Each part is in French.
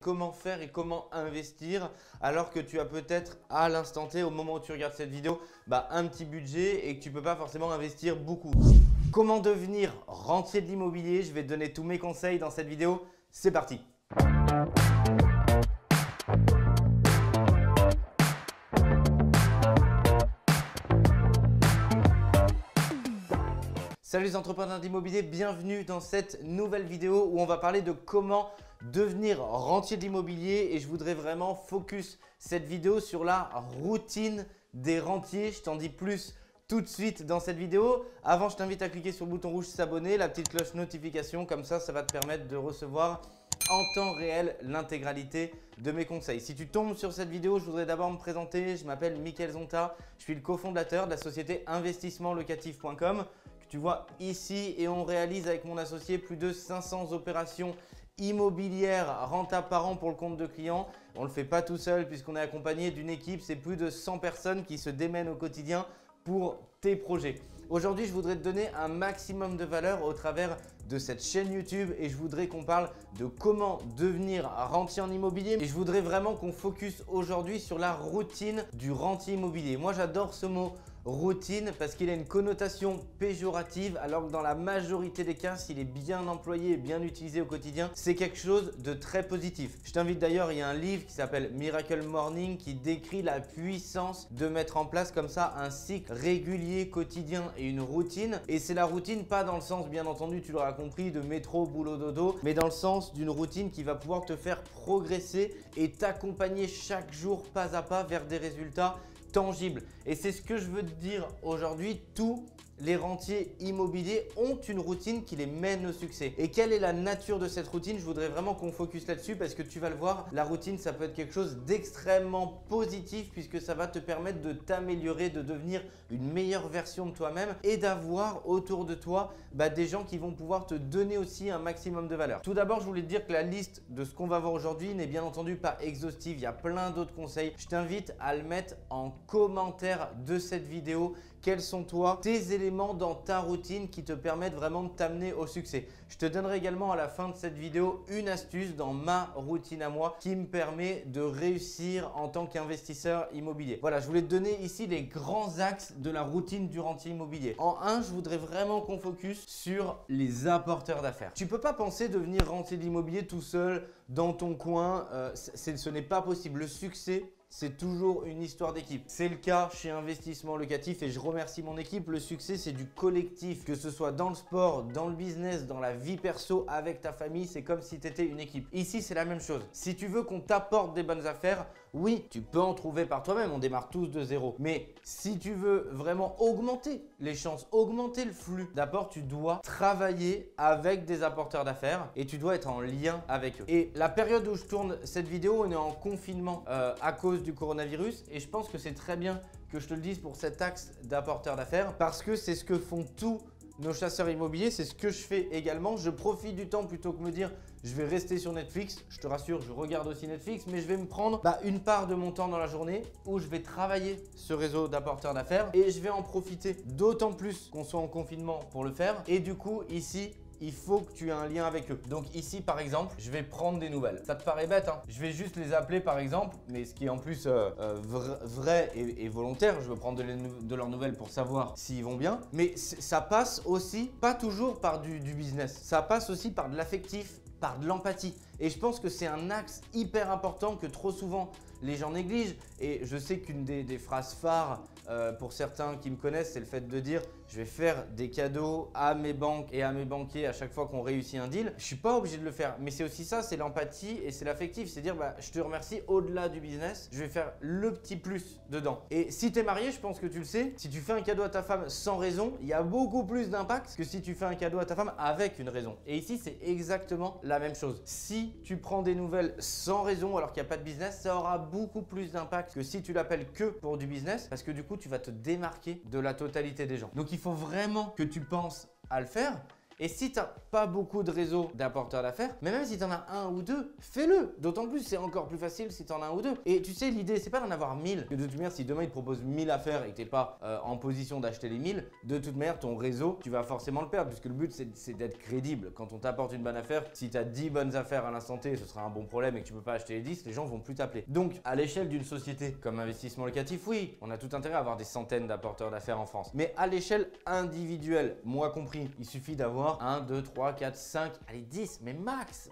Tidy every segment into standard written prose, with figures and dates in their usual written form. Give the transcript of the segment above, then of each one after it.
comment faire et comment investir alors que tu as peut-être à l'instant T, au moment où tu regardes cette vidéo, un petit budget et que tu ne peux pas forcément investir beaucoup. Comment devenir rentier de l'immobilier? Je vais te donner tous mes conseils dans cette vidéo. C'est parti! Salut les entrepreneurs d'immobilier, bienvenue dans cette nouvelle vidéo où on va parler de comment devenir rentier de l'immobilier et je voudrais vraiment focus cette vidéo sur la routine des rentiers. Je t'en dis plus tout de suite dans cette vidéo. Avant, je t'invite à cliquer sur le bouton rouge s'abonner, la petite cloche notification, comme ça va te permettre de recevoir en temps réel l'intégralité de mes conseils. Si tu tombes sur cette vidéo, je voudrais d'abord me présenter. Je m'appelle Mickaël Zonta, je suis le cofondateur de la société investissementlocatif.com que tu vois ici et on réalise avec mon associé plus de 500 opérations immobilières rentables par an pour le compte de clients. On ne le fait pas tout seul puisqu'on est accompagné d'une équipe, c'est plus de 100 personnes qui se démènent au quotidien pour tes projets. Aujourd'hui, je voudrais te donner un maximum de valeur au travers de cette chaîne YouTube et je voudrais qu'on parle de comment devenir rentier en immobilier. Et je voudrais vraiment qu'on focus aujourd'hui sur la routine du rentier immobilier. Moi, j'adore ce mot routine parce qu'il a une connotation péjorative alors que dans la majorité des cas, s'il est bien employé et bien utilisé au quotidien, c'est quelque chose de très positif. Je t'invite d'ailleurs, il y a un livre qui s'appelle Miracle Morning qui décrit la puissance de mettre en place comme ça un cycle régulier, quotidien et une routine. Et c'est la routine pas dans le sens, bien entendu, tu l'auras compris, de métro, boulot, dodo, mais dans le sens d'une routine qui va pouvoir te faire progresser et t'accompagner chaque jour pas à pas vers des résultats tangible. Et c'est ce que je veux te dire aujourd'hui, tous les rentiers immobiliers ont une routine qui les mène au succès. Et quelle est la nature de cette routine? Je voudrais vraiment qu'on focus là-dessus parce que tu vas le voir, la routine, ça peut être quelque chose d'extrêmement positif puisque ça va te permettre de t'améliorer, de devenir une meilleure version de toi-même et d'avoir autour de toi des gens qui vont pouvoir te donner aussi un maximum de valeur. Tout d'abord, je voulais te dire que la liste de ce qu'on va voir aujourd'hui n'est bien entendu pas exhaustive. Il y a plein d'autres conseils. Je t'invite à le mettre en commentaire de cette vidéo. Quels sont toi tes éléments dans ta routine qui te permettent vraiment de t'amener au succès? Je te donnerai également à la fin de cette vidéo une astuce dans ma routine à moi qui me permet de réussir en tant qu'investisseur immobilier. Voilà, je voulais te donner ici les grands axes de la routine du rentier immobilier. En un, je voudrais vraiment qu'on focus sur les apporteurs d'affaires. Tu ne peux pas penser devenir rentier d'immobilier tout seul dans ton coin. Ce n'est pas possible. Le succès, c'est toujours une histoire d'équipe. C'est le cas chez Investissement Locatif et je remercie mon équipe. Le succès, c'est du collectif. Que ce soit dans le sport, dans le business, dans la vie perso, avec ta famille, c'est comme si tu étais une équipe. Ici, c'est la même chose. Si tu veux qu'on t'apporte des bonnes affaires, oui, tu peux en trouver par toi-même. On démarre tous de zéro. Mais si tu veux vraiment augmenter les chances, augmenter le flux, d'abord, tu dois travailler avec des apporteurs d'affaires et tu dois être en lien avec eux. Et la période où je tourne cette vidéo, on est en confinement à cause du coronavirus et je pense que c'est très bien que je te le dise pour cet axe d'apporteur d'affaires parce que c'est ce que font tous nos chasseurs immobiliers, c'est ce que je fais également. Je profite du temps plutôt que me dire je vais rester sur Netflix. Je te rassure, je regarde aussi Netflix, mais je vais me prendre une part de mon temps dans la journée où je vais travailler ce réseau d'apporteurs d'affaires et je vais en profiter d'autant plus qu'on soit en confinement pour le faire. Et du coup, ici, il faut que tu aies un lien avec eux. Donc ici, par exemple, je vais prendre des nouvelles. Ça te paraît bête, hein? Je vais juste les appeler, par exemple, mais ce qui est en plus vrai et volontaire. Je veux prendre de leurs nouvelles pour savoir s'ils vont bien. Mais ça passe aussi, pas toujours par du business. Ça passe aussi par de l'affectif, par de l'empathie. Et je pense que c'est un axe hyper important que trop souvent les gens négligent. Et je sais qu'une des phrases phares pour certains qui me connaissent, c'est le fait de dire je vais faire des cadeaux à mes banques et à mes banquiers à chaque fois qu'on réussit un deal. Je ne suis pas obligé de le faire, mais c'est aussi ça, c'est l'empathie et c'est l'affectif. C'est dire je te remercie au-delà du business, je vais faire le petit plus dedans. Et si tu es marié, je pense que tu le sais, si tu fais un cadeau à ta femme sans raison, il y a beaucoup plus d'impact que si tu fais un cadeau à ta femme avec une raison. Et ici, c'est exactement la même chose. Si tu prends des nouvelles sans raison alors qu'il n'y a pas de business, ça aura beaucoup plus d'impact que si tu l'appelles que pour du business parce que du coup, tu vas te démarquer de la totalité des gens. Donc, il faut vraiment que tu penses à le faire. Et si tu n'as pas beaucoup de réseaux d'apporteurs d'affaires, mais même si tu en as un ou deux, fais-le. D'autant plus, c'est encore plus facile si tu en as un ou deux. Et tu sais, l'idée, c'est pas d'en avoir 1000. De toute manière, si demain, il te propose 1000 affaires et que tu n'es pas en position d'acheter les 1000, de toute manière, ton réseau, tu vas forcément le perdre puisque le but, c'est d'être crédible. Quand on t'apporte une bonne affaire, si tu as 10 bonnes affaires à l'instant T, ce sera un bon problème et que tu peux pas acheter les 10, les gens vont plus t'appeler. Donc, à l'échelle d'une société comme Investissement Locatif, oui, on a tout intérêt à avoir des centaines d'apporteurs d'affaires en France. Mais à l'échelle individuelle, moi compris, il suffit d'avoir 1, 2, 3, 4, 5, allez 10, mais max,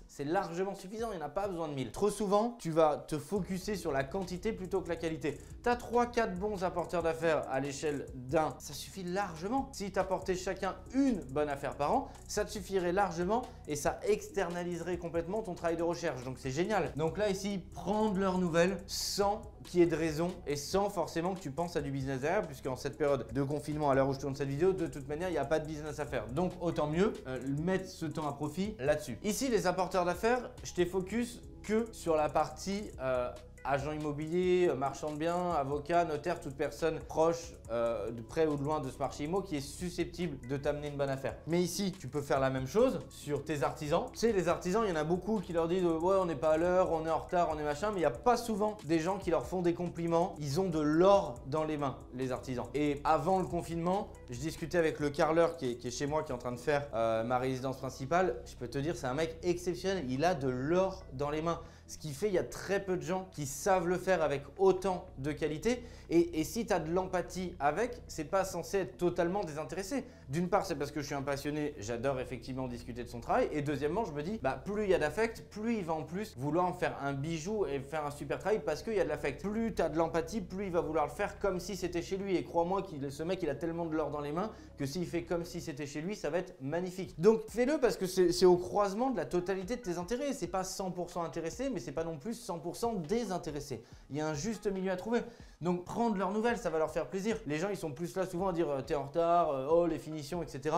c'est largement suffisant, il n'y en a pas besoin de 1000. Trop souvent, tu vas te focuser sur la quantité plutôt que la qualité. Tu as 3-4 bons apporteurs d'affaires à l'échelle d'un, ça suffit largement. Si tu apportais chacun une bonne affaire par an, ça te suffirait largement et ça externaliserait complètement ton travail de recherche. Donc c'est génial. Donc là ici, prendre leurs nouvelles sans qu'il y ait de raison et sans forcément que tu penses à du business derrière, puisqu'en cette période de confinement, à l'heure où je tourne cette vidéo, de toute manière, il n'y a pas de business à faire. Donc autant mieux mettre ce temps à profit là-dessus. Ici, les apporteurs d'affaires, je t'ai focus que sur la partie agent immobilier, marchand de biens, avocat, notaire, toute personne proche de près ou de loin de ce marché immo qui est susceptible de t'amener une bonne affaire. Mais ici, tu peux faire la même chose sur tes artisans. Tu sais, les artisans, il y en a beaucoup qui leur disent ouais, on n'est pas à l'heure, on est en retard, on est machin, mais il n'y a pas souvent des gens qui leur font des compliments. Ils ont de l'or dans les mains, les artisans. Et avant le confinement, je discutais avec le carreleur qui est chez moi, qui est en train de faire ma résidence principale. Je peux te dire, c'est un mec exceptionnel. Il a de l'or dans les mains. Ce qui fait, il y a très peu de gens qui savent le faire avec autant de qualité. Et si tu as de l'empathie avec, c'est pas censé être totalement désintéressé. D'une part, c'est parce que je suis un passionné, j'adore effectivement discuter de son travail. Et deuxièmement, je me dis, bah, plus il y a d'affect, plus il va en plus vouloir en faire un bijou et faire un super travail parce qu'il y a de l'affect. Plus tu as de l'empathie, plus il va vouloir le faire comme si c'était chez lui. Et crois-moi, ce mec, il a tellement de l'or dans les mains que s'il fait comme si c'était chez lui, ça va être magnifique. Donc fais-le parce que c'est au croisement de la totalité de tes intérêts. C'est pas 100% intéressé, mais c'est pas non plus 100% désintéressé. Il y a un juste milieu à trouver. Donc prendre leurs nouvelles, ça va leur faire plaisir. Les gens, ils sont plus là souvent à dire t'es en retard, oh les finitions, etc.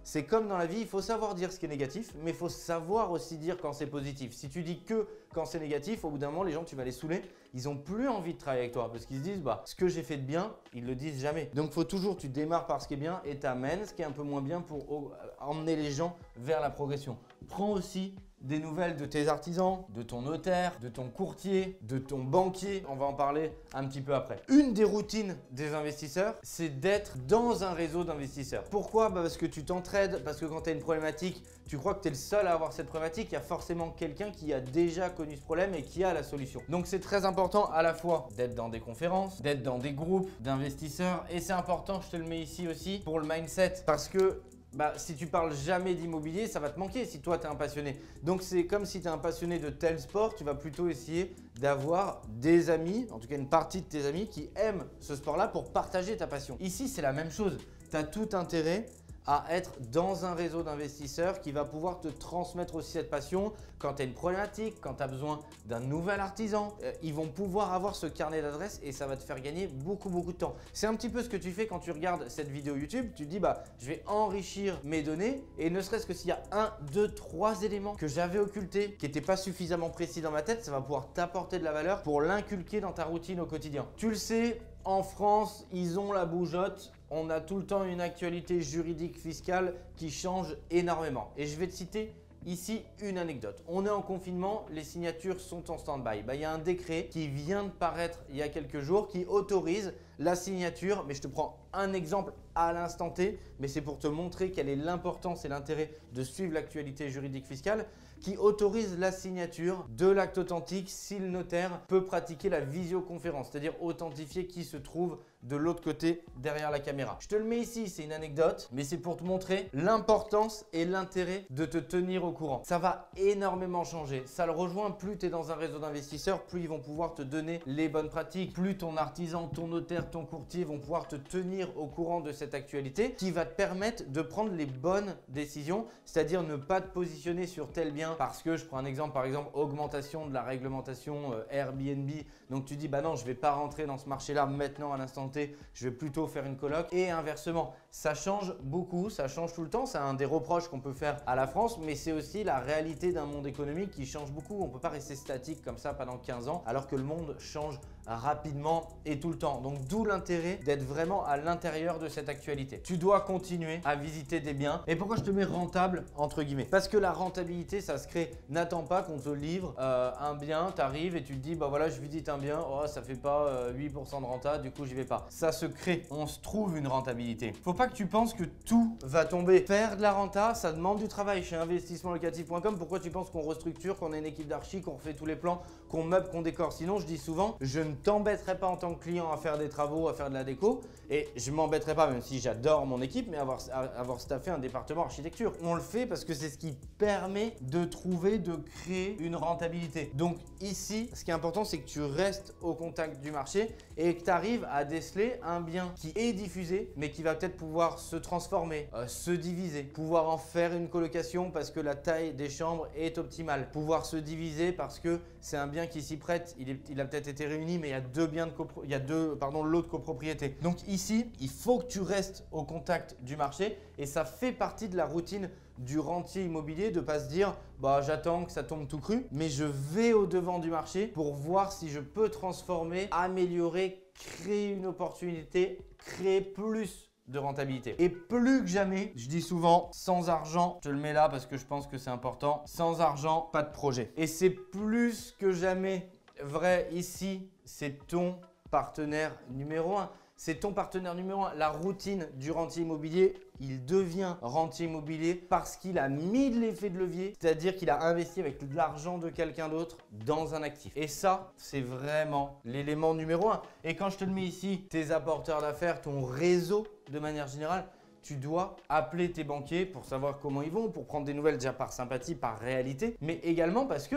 C'est comme dans la vie, il faut savoir dire ce qui est négatif, mais il faut savoir aussi dire quand c'est positif. Si tu dis que quand c'est négatif, au bout d'un moment, les gens, tu vas les saouler. Ils n'ont plus envie de travailler avec toi parce qu'ils se disent, bah, ce que j'ai fait de bien, ils le disent jamais. Donc, il faut toujours, tu démarres par ce qui est bien et tu amènes ce qui est un peu moins bien pour emmener les gens vers la progression. Prends aussi des nouvelles de tes artisans, de ton notaire, de ton courtier, de ton banquier. On va en parler un petit peu après. Une des routines des investisseurs, c'est d'être dans un réseau d'investisseurs. Pourquoi? Bah parce que tu t'entraides, parce que quand tu as une problématique, tu crois que tu es le seul à avoir cette problématique, il y a forcément quelqu'un qui a déjà connu ce problème et qui a la solution. Donc c'est très important à la fois d'être dans des conférences, d'être dans des groupes d'investisseurs et c'est important, je te le mets ici aussi, pour le mindset parce que bah, si tu parles jamais d'immobilier, ça va te manquer si toi tu es un passionné. Donc c'est comme si tu es un passionné de tel sport, tu vas plutôt essayer d'avoir des amis, en tout cas une partie de tes amis qui aiment ce sport-là pour partager ta passion. Ici, c'est la même chose. Tu as tout intérêt à être dans un réseau d'investisseurs qui va pouvoir te transmettre aussi cette passion. Quand tu as une problématique, quand tu as besoin d'un nouvel artisan, ils vont pouvoir avoir ce carnet d'adresses et ça va te faire gagner beaucoup de temps. C'est un petit peu ce que tu fais quand tu regardes cette vidéo YouTube. Tu te dis, bah, je vais enrichir mes données et ne serait-ce que s'il y a 1, 2, 3 éléments que j'avais occultés, qui n'étaient pas suffisamment précis dans ma tête, ça va pouvoir t'apporter de la valeur pour l'inculquer dans ta routine au quotidien. Tu le sais, en France, ils ont la bougeotte. On a tout le temps une actualité juridique fiscale qui change énormément. Et je vais te citer ici une anecdote. On est en confinement, les signatures sont en stand-by. Il y a un décret qui vient de paraître il y a quelques jours qui autorise la signature, mais je te prends un exemple à l'instant T, mais c'est pour te montrer quelle est l'importance et l'intérêt de suivre l'actualité juridique fiscale, qui autorise la signature de l'acte authentique si le notaire peut pratiquer la visioconférence, c'est-à-dire authentifier qui se trouve de l'autre côté derrière la caméra. Je te le mets ici, c'est une anecdote, mais c'est pour te montrer l'importance et l'intérêt de te tenir au courant. Ça va énormément changer. Ça le rejoint, plus tu es dans un réseau d'investisseurs, plus ils vont pouvoir te donner les bonnes pratiques, plus ton artisan, ton notaire, ton courtier vont pouvoir te tenir au courant de cette actualité qui va te permettre de prendre les bonnes décisions, c'est-à-dire ne pas te positionner sur tel bien parce que, je prends un exemple, par exemple, augmentation de la réglementation Airbnb. Donc tu dis, bah non, je ne vais pas rentrer dans ce marché-là maintenant à l'instant T, je vais plutôt faire une coloc et inversement. ça change beaucoup, ça change tout le temps. C'est un des reproches qu'on peut faire à la France, mais c'est aussi la réalité d'un monde économique qui change beaucoup. On ne peut pas rester statique comme ça pendant 15 ans alors que le monde change rapidement et tout le temps. Donc d'où l'intérêt d'être vraiment à l'intérieur de cette actualité. Tu dois continuer à visiter des biens. Et pourquoi je te mets rentable entre guillemets? Parce que la rentabilité, ça se crée. N'attends pas qu'on te livre un bien, tu arrives et tu te dis bah voilà, je visite un bien, oh ça fait pas 8% de renta, du coup j'y vais pas. Ça se crée, on se trouve une rentabilité. Faut pas que tu penses que tout va tomber. Faire de la renta, ça demande du travail. Chez investissementlocatif.com, pourquoi tu penses qu'on restructure, qu'on a une équipe d'archi, qu'on refait tous les plans, qu'on meuble, qu'on décore? Sinon, je dis souvent, je ne t'embêterai pas en tant que client à faire des travaux, à faire de la déco, et je m'embêterai pas, même si j'adore mon équipe, mais avoir staffé un département architecture. On le fait parce que c'est ce qui permet de trouver, de créer une rentabilité. Donc ici, ce qui est important, c'est que tu restes au contact du marché et que tu arrives à déceler un bien qui est diffusé, mais qui va peut-être pouvoir se transformer, se diviser, pouvoir en faire une colocation parce que la taille des chambres est optimale, pouvoir se diviser parce que c'est un bien qui s'y prête, il a peut-être été réuni, mais il y a deux biens de lots de copropriété. Donc ici, il faut que tu restes au contact du marché et ça fait partie de la routine du rentier immobilier de ne pas se dire bah j'attends que ça tombe tout cru, mais je vais au devant du marché pour voir si je peux transformer, améliorer, créer une opportunité, créer plus de rentabilité. Et plus que jamais, je dis souvent, sans argent, je te le mets là parce que je pense que c'est important, sans argent, pas de projet. Et c'est plus que jamais vrai ici, c'est ton partenaire numéro 1. C'est ton partenaire numéro 1. La routine du rentier immobilier, il devient rentier immobilier parce qu'il a mis de l'effet de levier, c'est-à-dire qu'il a investi avec de l'argent de quelqu'un d'autre dans un actif. Et ça, c'est vraiment l'élément numéro 1. Et quand je te le mets ici, tes apporteurs d'affaires, ton réseau de manière générale, tu dois appeler tes banquiers pour savoir comment ils vont, pour prendre des nouvelles déjà par sympathie, par réalité, mais également parce que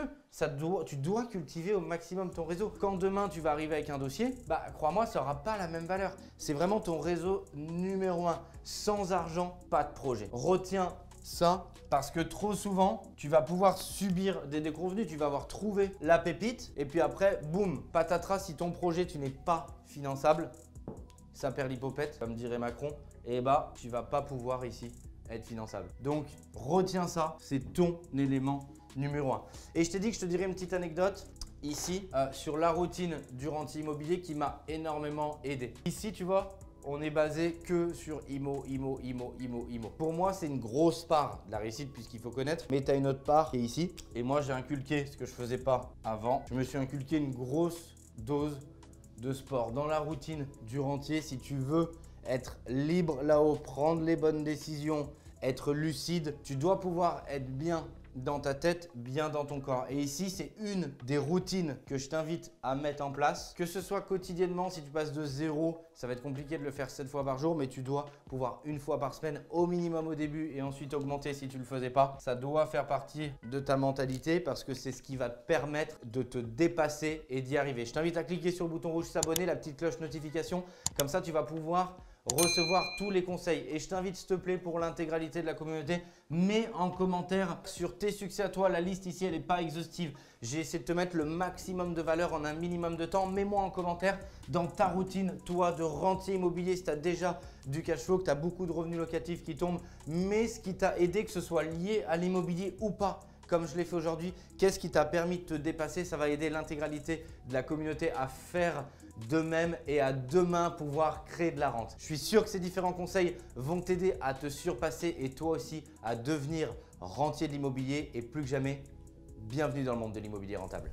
tu dois cultiver au maximum ton réseau. Quand demain tu vas arriver avec un dossier, bah crois-moi, ça n'aura pas la même valeur. C'est vraiment ton réseau numéro 1. Sans argent, pas de projet. Retiens ça parce que trop souvent, tu vas pouvoir subir des déconvenus, tu vas avoir trouvé la pépite et puis après, boum, patatras, si ton projet, tu n'es pas finançable, ça perd l'hypopète, comme dirait Macron, et bah tu vas pas pouvoir ici être finançable. Donc retiens ça, c'est ton élément numéro 1. Et je t'ai dit que je te dirais une petite anecdote ici sur la routine du rentier immobilier qui m'a énormément aidé. Ici, tu vois, on est basé que sur IMO. Pour moi, c'est une grosse part de la réussite puisqu'il faut connaître, mais tu as une autre part qui est ici. Et moi, j'ai inculqué ce que je faisais pas avant. Je me suis inculqué une grosse dose de sport dans la routine du rentier. Si tu veux être libre là-haut, prendre les bonnes décisions, être lucide, tu dois pouvoir être bien dans ta tête, bien dans ton corps. Et ici, c'est une des routines que je t'invite à mettre en place. Que ce soit quotidiennement, si tu passes de 0, ça va être compliqué de le faire 7 fois par jour, mais tu dois pouvoir une fois par semaine au minimum au début et ensuite augmenter si tu ne le faisais pas. Ça doit faire partie de ta mentalité parce que c'est ce qui va te permettre de te dépasser et d'y arriver. Je t'invite à cliquer sur le bouton rouge s'abonner, la petite cloche notification. Comme ça, tu vas pouvoir recevoir tous les conseils. Et je t'invite, s'il te plaît, pour l'intégralité de la communauté, mets en commentaire sur tes succès à toi. La liste ici, elle n'est pas exhaustive. J'ai essayé de te mettre le maximum de valeur en un minimum de temps. Mets-moi en commentaire dans ta routine, toi, de rentier immobilier, si tu as déjà du cash flow, que tu as beaucoup de revenus locatifs qui tombent, mais ce qui t'a aidé, que ce soit lié à l'immobilier ou pas, comme je l'ai fait aujourd'hui, qu'est-ce qui t'a permis de te dépasser? Ça va aider l'intégralité de la communauté à faire de même et à demain pouvoir créer de la rente. Je suis sûr que ces différents conseils vont t'aider à te surpasser et toi aussi à devenir rentier de l'immobilier et plus que jamais, bienvenue dans le monde de l'immobilier rentable.